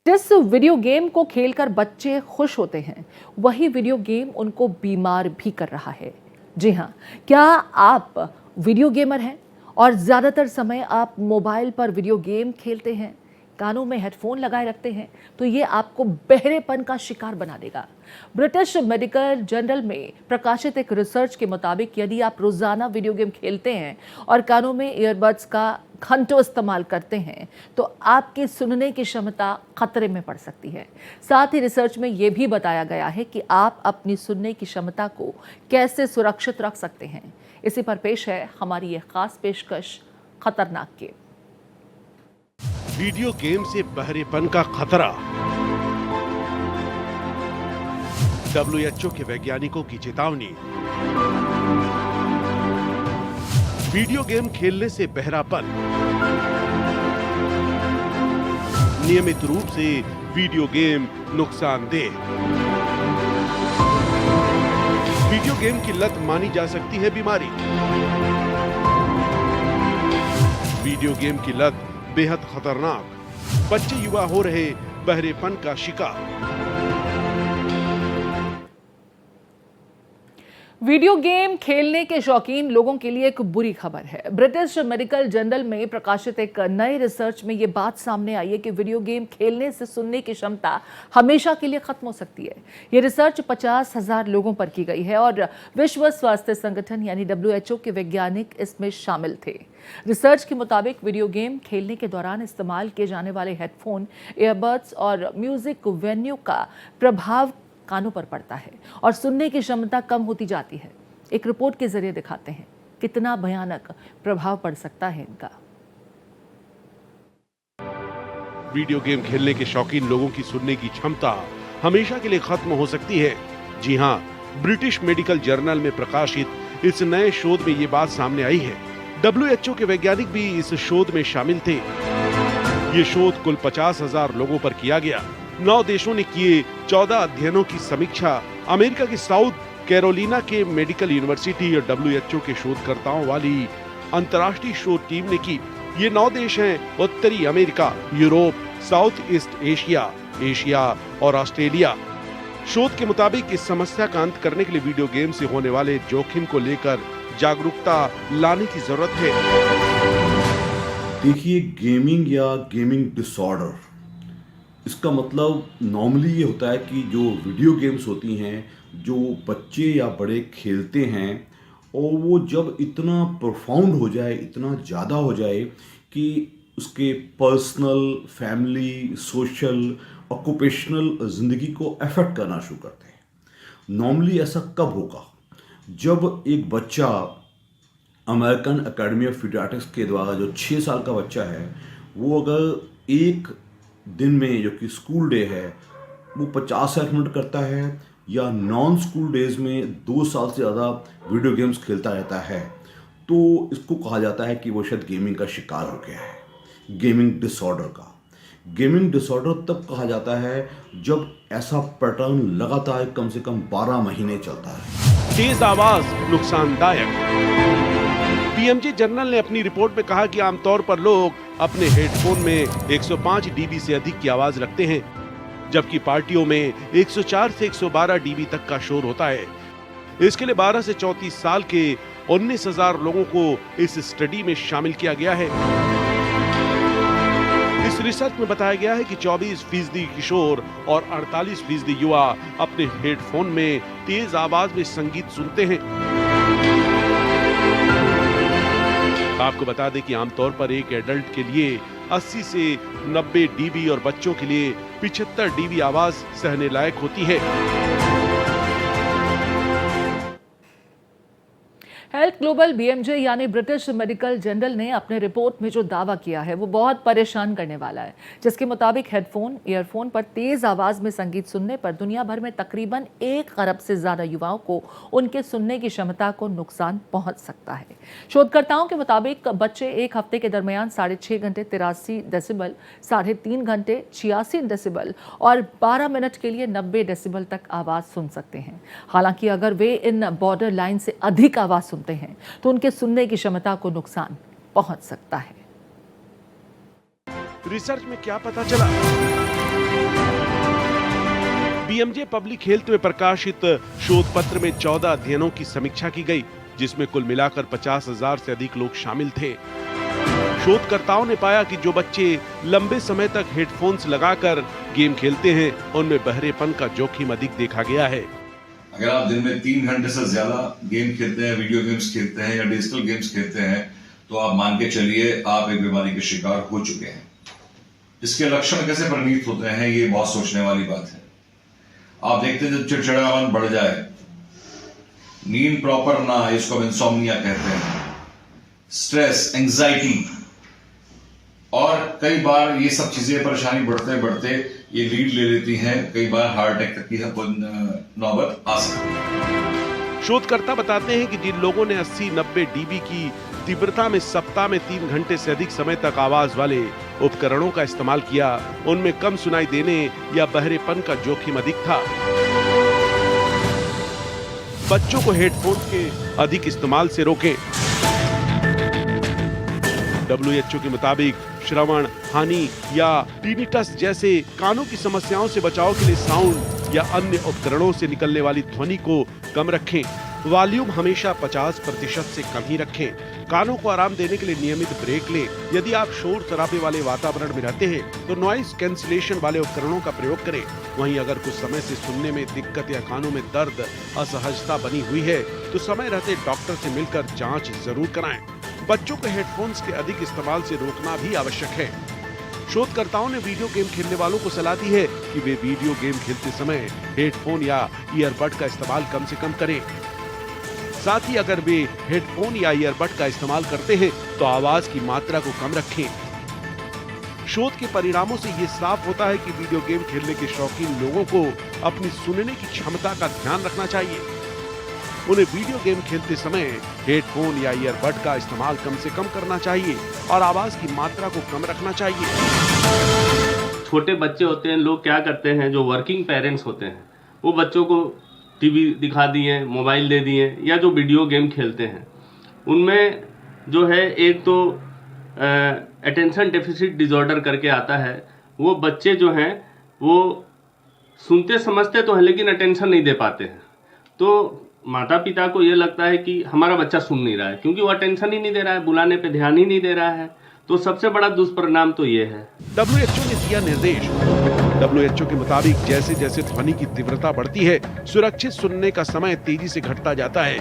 जिस video game को खेलकर बच्चे खुश होते हैं, वही वीडियो गेम उनको बीमार भी कर रहा है। जी हाँ, क्या आप वीडियो गेमर हैं और ज़्यादातर समय आप मोबाइल पर वीडियो गेम खेलते हैं, कानों में हेडफोन लगाए रखते हैं, तो ये आपको बहरेपन का शिकार बना देगा। ब्रिटिश मेडिकल जर्नल में प्रकाशित एक रिसर्च के मुताबिक यदि आप रोज़ाना वीडियो गेम खेलते हैं और कानों में ईयरबड्स का घंटों इस्तेमाल करते हैं, तो आपकी सुनने की क्षमता खतरे में पड़ सकती है। साथ ही रिसर्च में यह भी बताया गया है कि आप अपनी सुनने की क्षमता को कैसे सुरक्षित रख सकते हैं। इसी पर पेश है हमारी यह खास पेशकश, खतरनाक गेम। वीडियो गेम से बहरेपन का खतरा। WHO के वैज्ञानिकों की चेतावनी। वीडियो गेम खेलने से बहरापन। नियमित रूप से वीडियो गेम नुकसानदेह। वीडियो गेम की लत मानी जा सकती है बीमारी। वीडियो गेम की लत बेहद खतरनाक। बच्चे युवा हो रहे बहरेपन का शिकार। वीडियो गेम खेलने के शौकीन लोगों के लिए एक बुरी खबर है। ब्रिटिश मेडिकल जर्नल में प्रकाशित एक नए रिसर्च में यह बात सामने आई है कि वीडियो गेम खेलने से सुनने की क्षमता हमेशा के लिए खत्म हो सकती है। यह रिसर्च 50,000 लोगों पर की गई है और विश्व स्वास्थ्य संगठन यानी WHO के वैज्ञानिक इसमें शामिल थे। रिसर्च के मुताबिक वीडियो गेम खेलने के दौरान इस्तेमाल किए जाने वाले हेडफोन, ईयरबड्स और म्यूजिक वेन्यू का प्रभाव कानों पर पड़ता है और सुनने की क्षमता कम होती जाती है। एक रिपोर्ट के जरिए दिखाते हैं कितना भयानक प्रभाव पड़ सकता है इनका। वीडियो गेम खेलने के शौकीन लोगों की सुनने की क्षमता हमेशा के लिए खत्म हो सकती है। जी हाँ, ब्रिटिश मेडिकल जर्नल में प्रकाशित इस नए शोध में ये बात सामने आई है। WHO के वैज्ञानिक भी इस शोध में शामिल थे। ये शोध कुल 50,000 लोगों पर किया गया। 9 देशों ने किए 14 अध्ययनों की समीक्षा अमेरिका की साउथ कैरोलिना के मेडिकल यूनिवर्सिटी और WHO के शोधकर्ताओं वाली अंतर्राष्ट्रीय शोध टीम ने की। ये 9 देश हैं उत्तरी America, Europe, south east Asia, Asia और ऑस्ट्रेलिया। शोध के मुताबिक इस समस्या का अंत करने के लिए वीडियो गेम से होने वाले जोखिम को लेकर जागरूकता लाने की जरूरत है। देखिए, गेमिंग या गेमिंग डिसऑर्डर, इसका मतलब नॉर्मली ये होता है कि जो वीडियो गेम्स होती हैं जो बच्चे या बड़े खेलते हैं, और वो जब इतना प्रोफाउंड हो जाए, इतना ज़्यादा हो जाए कि उसके पर्सनल, फैमिली, सोशल, ऑक्यूपेशनल ज़िंदगी को अफेक्ट करना शुरू करते हैं। नॉर्मली ऐसा कब होगा? जब एक बच्चा अमेरिकन एकेडमी ऑफ पीडियाट्रिक्स के द्वारा, जो 6 साल का बच्चा है, वो अगर एक दिन में, जो कि स्कूल डे है, वो 50 मिनट करता है या नॉन स्कूल डेज में 2 साल से ज़्यादा वीडियो गेम्स खेलता रहता है, तो इसको कहा जाता है कि वो शायद गेमिंग का शिकार हो गया है, गेमिंग डिसऑर्डर का। गेमिंग डिसऑर्डर तब कहा जाता है जब ऐसा पैटर्न लगातार कम से कम 12 महीने चलता है। तेज आवाज नुकसानदायक। PMJ जर्नल ने अपनी रिपोर्ट में कहा कि आमतौर पर लोग अपने हेडफोन में 105 dB से अधिक की आवाज रखते हैं, जबकि पार्टियों में 104 से 112 dB तक का शोर होता है। इसके लिए 12 से 34 साल के 19,000 लोगों को इस स्टडी में शामिल किया गया है। इस रिसर्च में बताया गया है कि 24% किशोर और 48% युवा अपने हेडफोन में तेज आवाज में संगीत सुनते हैं। आपको बता दें कि आमतौर पर एक एडल्ट के लिए 80 से 90 dB और बच्चों के लिए 75 dB आवाज सहने लायक होती है। हेल्थ ग्लोबल BMJ यानी ब्रिटिश मेडिकल जर्नल ने अपने रिपोर्ट में जो दावा किया है वो बहुत परेशान करने वाला है, जिसके मुताबिक हेडफोन, ईयरफोन पर तेज आवाज में संगीत सुनने पर दुनिया भर में तकरीबन 1 अरब से ज्यादा युवाओं को उनके सुनने की क्षमता को नुकसान पहुंच सकता है। शोधकर्ताओं के मुताबिक बच्चे एक हफ्ते के दरमियान 6.5 घंटे 83 डेसिबल, 3.5 घंटे 86 डेसिबल और 12 मिनट के लिए 90 डेसिबल तक आवाज सुन सकते हैं। हालांकि अगर वे इन बॉर्डर लाइन से अधिक आवाज सुनते हैं तो उनके सुनने की क्षमता को नुकसान पहुंच सकता है। रिसर्च में क्या पता चला? बीएमजे पब्लिक हेल्थ में प्रकाशित शोध पत्र में 14 अध्ययनों की समीक्षा की गई, जिसमें कुल मिलाकर 50,000 से अधिक लोग शामिल थे। शोधकर्ताओं ने पाया कि जो बच्चे लंबे समय तक हेडफोन्स लगाकर गेम खेलते हैं, उनमें बहरेपन का जोखिम अधिक देखा गया है। अगर आप दिन में 3 घंटे से ज्यादा गेम खेलते हैं, वीडियो गेम्स खेलते हैं या डिजिटल गेम्स खेलते हैं, तो आप मान के चलिए आप एक बीमारी के शिकार हो चुके हैं। इसके लक्षण कैसे परिणत होते हैं, ये बहुत सोचने वाली बात है। आप देखते हैं जब चिड़चिड़ापन बढ़ जाए, नींद प्रॉपर ना आए, इसको इंसोम्निया कहते हैं, स्ट्रेस, एंजाइटी, और कई बार ये सब चीजें परेशानी बढ़ते बढ़ते ये लीड ले लेती हैं, कई बार हार्ट अटैक तक की नौबत आ सकती है। शोधकर्ता बताते हैं कि जिन लोगों ने 80-90 डीबी की तीव्रता में सप्ताह में 3 घंटे से अधिक समय तक आवाज वाले उपकरणों का इस्तेमाल किया, उनमें कम सुनाई देने या बहरेपन का जोखिम अधिक था। बच्चों को हेडफोन के अधिक इस्तेमाल से रोकें। WHO के मुताबिक श्रवण हानि या टिनिटस जैसे कानों की समस्याओं से बचाव के लिए साउंड या अन्य उपकरणों से निकलने वाली ध्वनि को कम रखें। वॉल्यूम हमेशा 50% से कम ही रखें। कानों को आराम देने के लिए नियमित ब्रेक लें। यदि आप शोर शराबे वाले वातावरण में रहते हैं तो नॉइज कैंसिलेशन वाले उपकरणों का प्रयोग करें। वहीं अगर कुछ समय से सुनने में दिक्कत या कानों में दर्द, असहजता बनी हुई है तो समय रहते डॉक्टर से मिलकर जांच जरूर कराएं। बच्चों को हेडफोन्स के अधिक इस्तेमाल से रोकना भी आवश्यक है। शोधकर्ताओं ने वीडियो गेम खेलने वालों को सलाह दी है कि वे वीडियो गेम खेलते समय हेडफोन या ईयरबड का इस्तेमाल कम से कम करें। साथ ही अगर वे हेडफोन या ईयरबड का इस्तेमाल करते हैं तो आवाज की मात्रा को कम रखें। शोध के परिणामों से ये साफ होता है कि वीडियो गेम खेलने के शौकीन लोगों को अपनी सुनने की क्षमता का ध्यान रखना चाहिए। उन्हें वीडियो गेम खेलते समय हेडफोन या ईयरबड का इस्तेमाल कम से कम करना चाहिए और आवाज की मात्रा को कम रखना चाहिए। छोटे बच्चे होते हैं, लोग क्या करते हैं, जो वर्किंग पेरेंट्स होते हैं वो बच्चों को टीवी दिखा दिए, मोबाइल दे दिए, या जो वीडियो गेम खेलते हैं उनमें जो है एक तो अटेंशन डेफिसिट डिसऑर्डर करके आता है। वो बच्चे जो हैं वो सुनते समझते तो हैं लेकिन अटेंशन नहीं दे पाते हैं। तो माता पिता को ये लगता है कि हमारा बच्चा सुन नहीं रहा है क्योंकि वो अटेंशन ही नहीं दे रहा है, बुलाने पे ध्यान ही नहीं दे रहा है। तो सबसे बड़ा दुष्परिणाम तो ये है। WHO ने दिया निर्देश। WHO के मुताबिक जैसे जैसे ध्वनि की तीव्रता बढ़ती है, सुरक्षित सुनने का समय तेजी से घटता जाता है।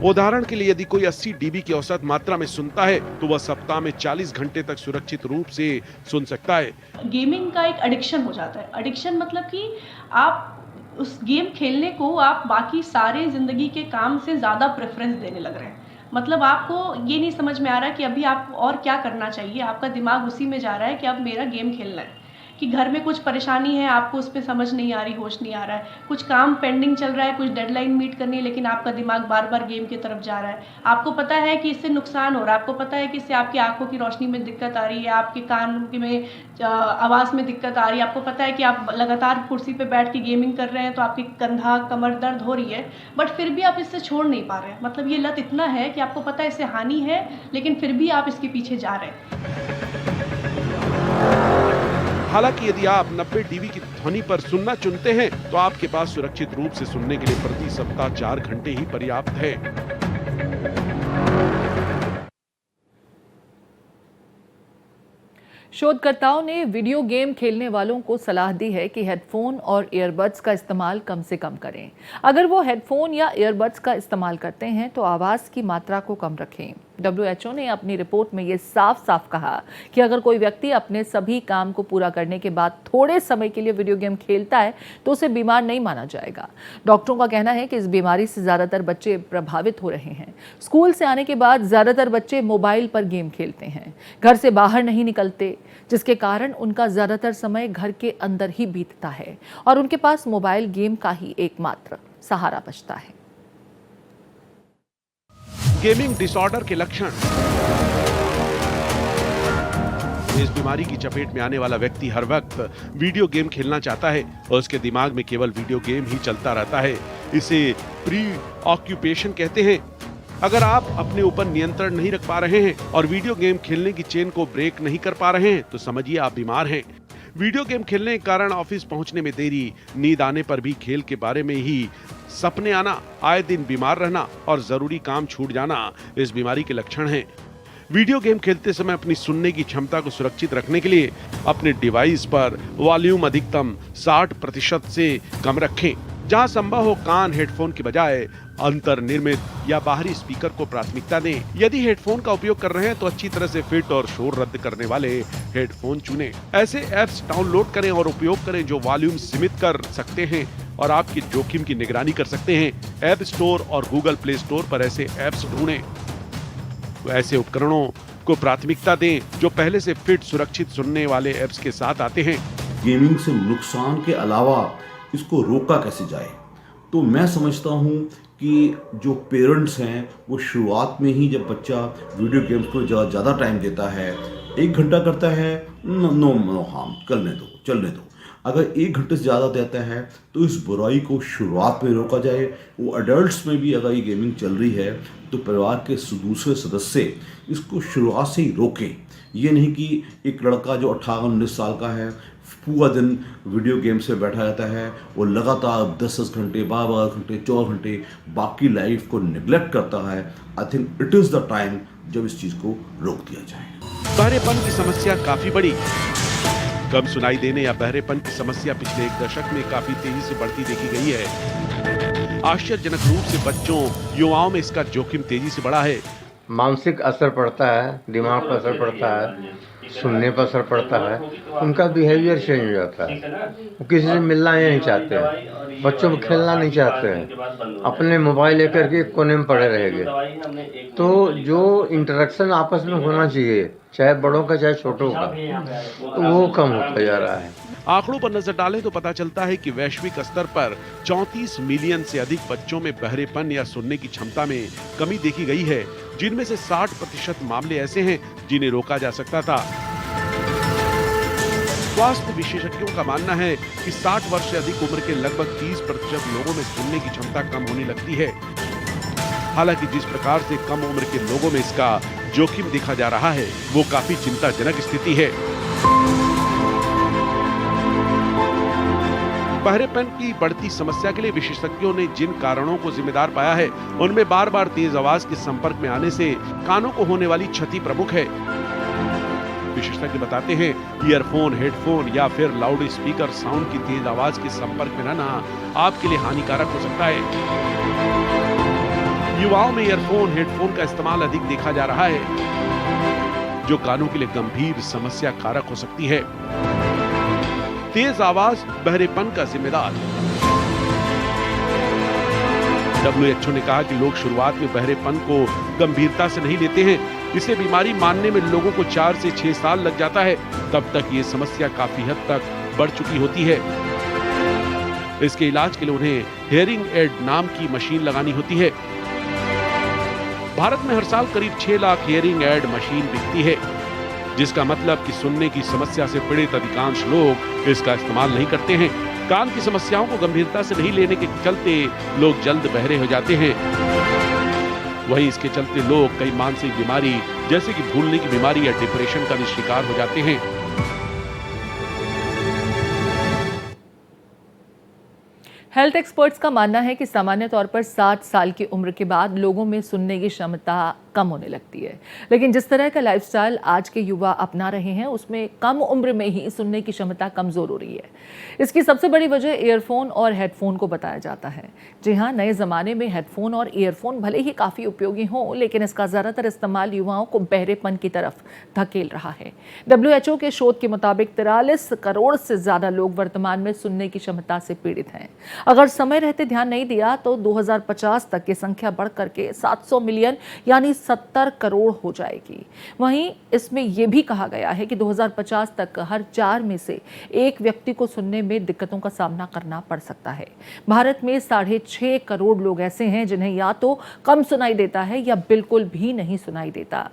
उदाहरण के लिए यदि कोई 80 डीबी की औसत मात्रा में सुनता है तो वह सप्ताह में 40 घंटे तक सुरक्षित रूप से सुन सकता है। गेमिंग का एक एडिक्शन हो जाता है। एडिक्शन मतलब कि आप उस गेम खेलने को आप बाकी सारे ज़िंदगी के काम से ज़्यादा प्रेफरेंस देने लग रहे हैं। मतलब आपको ये नहीं समझ में आ रहा कि अभी आप और क्या करना चाहिए, आपका दिमाग उसी में जा रहा है कि अब मेरा गेम खेलना है। कि घर में कुछ परेशानी है, आपको उस पर समझ नहीं आ रही, होश नहीं आ रहा है, कुछ काम पेंडिंग चल रहा है, कुछ डेडलाइन मीट करनी है, लेकिन आपका दिमाग बार बार गेम की तरफ जा रहा है। आपको पता है कि इससे नुकसान हो रहा है, आपको पता है कि इससे आपकी आंखों की रोशनी में दिक्कत आ रही है, आपके कान में आवाज़ में दिक्कत आ रही है, आपको पता है कि आप लगातार कुर्सी पर बैठ के गेमिंग कर रहे हैं तो आपकी कंधा कमर दर्द हो रही है, बट फिर भी आप इससे छोड़ नहीं पा रहे हैं। मतलब ये लत इतना है कि आपको पता है इससे हानि है लेकिन फिर भी आप इसके पीछे जा रहे हैं। हालांकि यदि आप 90 डीबी की ध्वनि पर सुनना चुनते हैं तो आपके पास सुरक्षित रूप से सुनने के लिए प्रति सप्ताह 4 घंटे ही पर्याप्त है। शोधकर्ताओं ने वीडियो गेम खेलने वालों को सलाह दी है कि हेडफोन और ईयरबड्स का इस्तेमाल कम से कम करें। अगर वो हेडफोन या ईयरबड्स का इस्तेमाल करते हैं तो आवाज़ की मात्रा को कम रखें। WHO ने अपनी रिपोर्ट में ये साफ साफ कहा कि अगर कोई व्यक्ति अपने सभी काम को पूरा करने के बाद थोड़े समय के लिए वीडियो गेम खेलता है तो उसे बीमार नहीं माना जाएगा। डॉक्टरों का कहना है कि इस बीमारी से ज़्यादातर बच्चे प्रभावित हो रहे हैं। स्कूल से आने के बाद ज़्यादातर बच्चे मोबाइल पर गेम खेलते हैं, घर से बाहर नहीं निकलते, जिसके कारण उनका ज़्यादातर समय घर के अंदर ही बीतता है और उनके पास मोबाइल गेम का ही एकमात्र सहारा बचता है। गेमिंग डिसऑर्डर के लक्षण। इस बीमारी की चपेट में आने वाला व्यक्ति हर वक्त वीडियो गेम खेलना चाहता है और उसके दिमाग में केवल वीडियो गेम ही चलता रहता है। इसे प्री ऑक्यूपेशन कहते हैं। अगर आप अपने ऊपर नियंत्रण नहीं रख पा रहे हैं और वीडियो गेम खेलने की चेन को ब्रेक नहीं कर पा रहे हैं तो समझिए आप बीमार हैं। वीडियो गेम खेलने के कारण ऑफिस पहुंचने में देरी, नींद आने पर भी खेल के बारे में ही सपने आना, आए दिन बीमार रहना और जरूरी काम छूट जाना इस बीमारी के लक्षण हैं। वीडियो गेम खेलते समय अपनी सुनने की क्षमता को सुरक्षित रखने के लिए अपने डिवाइस पर वॉल्यूम अधिकतम 60% से कम रखें। जहां संभव हो कान हेडफोन की बजाय अंतर्निर्मित या बाहरी स्पीकर को प्राथमिकता दें। यदि हेडफोन का उपयोग कर रहे हैं तो अच्छी तरह से फिट और शोर रद्द करने वाले हेडफोन चुनें। ऐसे ऐप्स डाउनलोड करें और उपयोग करें जो वॉल्यूम सीमित कर सकते हैं और आपके जोखिम की निगरानी कर सकते हैं। ऐप स्टोर और गूगल प्ले स्टोर पर ऐसे ऐप्स ढूंढें। ऐसे उपकरणों को प्राथमिकता दें जो पहले से फिट सुरक्षित सुनने वाले ऐप्स के साथ आते हैं। गेमिंग से नुकसान के अलावा इसको रोका कैसे जाए, तो मैं समझता हूँ कि जो पेरेंट्स हैं वो शुरुआत में ही जब बच्चा वीडियो गेम्स को ज़्यादा टाइम देता है, 1 घंटा करता है, नो हार्म, चलने दो। अगर 1 घंटे से ज़्यादा देता है तो इस बुराई को शुरुआत में रोका जाए। वो एडल्ट्स में भी अगर ये गेमिंग चल रही है तो परिवार के दूसरे सदस्य इसको शुरुआत से ही रोकें। ये नहीं कि एक लड़का जो 18-19 साल का है पूरा दिन वीडियो गेम से बैठा रहता है, वो लगातार 10-10 घंटे, 12 घंटे, 14 घंटे बाकी लाइफ को निगलेक्ट करता है। I think it is the time जब इस चीज़ को रोक दिया जाए। बहरेपन की समस्या काफी बड़ी। कम सुनाई देने या बहरेपन की समस्या पिछले 1 दशक में काफी तेजी से बढ़ती देखी गई है। आश्चर्यजनक रूप से बच्चों, युवाओं में इसका जोखिम तेजी से बढ़ा है। मानसिक असर पड़ता है, दिमाग पर असर पड़ता है, सुनने पर असर पड़ता है, उनका बिहेवियर चेंज हो जाता है। वो किसी से मिलना ही नहीं चाहते हैं, बच्चों को खेलना नहीं चाहते हैं, अपने मोबाइल लेकर के कोने में पड़े रहेंगे। तो जो इंटरेक्शन आपस में होना चाहिए, चाहे बड़ों का चाहे छोटों का, तो वो कम होता जा रहा है। आंकड़ों पर नजर डालें तो पता चलता है कि वैश्विक स्तर पर 34 मिलियन से अधिक बच्चों में बहरेपन या सुनने की क्षमता में कमी देखी गई है, जिनमें से 60% मामले ऐसे हैं जिन्हें रोका जा सकता था। स्वास्थ्य विशेषज्ञों का मानना है कि 60 वर्ष से अधिक उम्र के लगभग 30% लोगों में सुनने की क्षमता कम होने लगती है। हालांकि जिस प्रकार से कम उम्र के लोगों में इसका जोखिम देखा जा रहा है, वो काफी चिंताजनक स्थिति है। बहरेपन की बढ़ती समस्या के लिए विशेषज्ञों ने जिन कारणों को जिम्मेदार पाया है, उनमें बार-बार तेज आवाज के संपर्क में आने से कानों को होने वाली क्षति प्रमुख है। विशेषज्ञ बताते हैं, ईयरफोन, हेडफोन या फिर लाउड स्पीकर साउंड की तेज आवाज के संपर्क में रहना आपके लिए हानिकारक हो सकता है। युवाओं में ईयरफोन, हेडफोन का इस्तेमाल अधिक देखा जा रहा है, जो कानों के लिए गंभीर समस्या कारक हो सकती है। तेज आवाज बहरेपन का जिम्मेदार। WHO ने कहा कि लोग शुरुआत में बहरेपन को गंभीरता से नहीं लेते हैं। इसे बीमारी मानने में लोगों को 4 से 6 साल लग जाता है। तब तक ये समस्या काफी हद तक बढ़ चुकी होती है। इसके इलाज के लिए उन्हें हियरिंग एड नाम की मशीन लगानी होती है। भारत में हर साल करीब 6 लाख हियरिंग एड मशीन बिकती है, जिसका मतलब कि सुनने की समस्या से पीड़ित अधिकांश लोग इसका इस्तेमाल नहीं करते हैं। कान की समस्याओं को गंभीरता से नहीं लेने के चलते लोग जल्द बहरे हो जाते हैं। वहीं इसके चलते लोग कई मानसिक बीमारी जैसे कि भूलने की बीमारी या डिप्रेशन का भी शिकार हो जाते हैं। हेल्थ एक्सपर्ट्स का मानना है कि सामान्य तौर पर 60 साल की उम्र के बाद लोगों में सुनने की क्षमता कम होने लगती है, लेकिन जिस तरह का लाइफस्टाइल आज के युवा अपना रहे हैं उसमें कम उम्र में ही सुनने की क्षमता कमजोर हो रही है। इसकी सबसे बड़ी वजह ईयरफोन और हेडफोन को बताया जाता है। जी हाँ, नए ज़माने में हेडफोन और ईयरफोन भले ही काफ़ी उपयोगी हों, लेकिन इसका ज़्यादातर इस्तेमाल युवाओं को बहरेपन की तरफ धकेल रहा है। WHO के शोध के मुताबिक 43 करोड़ से ज़्यादा लोग वर्तमान में सुनने की क्षमता से पीड़ित हैं। अगर समय रहते ध्यान नहीं दिया तो 2050 तक ये संख्या बढ़ करके 700 मिलियन यानी 70 करोड़ हो जाएगी। वहीं इसमें यह भी कहा गया है कि 2050 तक हर 4 में से 1 व्यक्ति को सुनने में दिक्कतों का सामना करना पड़ सकता है। भारत में 6.5 करोड़ लोग ऐसे हैं जिन्हें या तो कम सुनाई देता है या बिल्कुल भी नहीं सुनाई देता।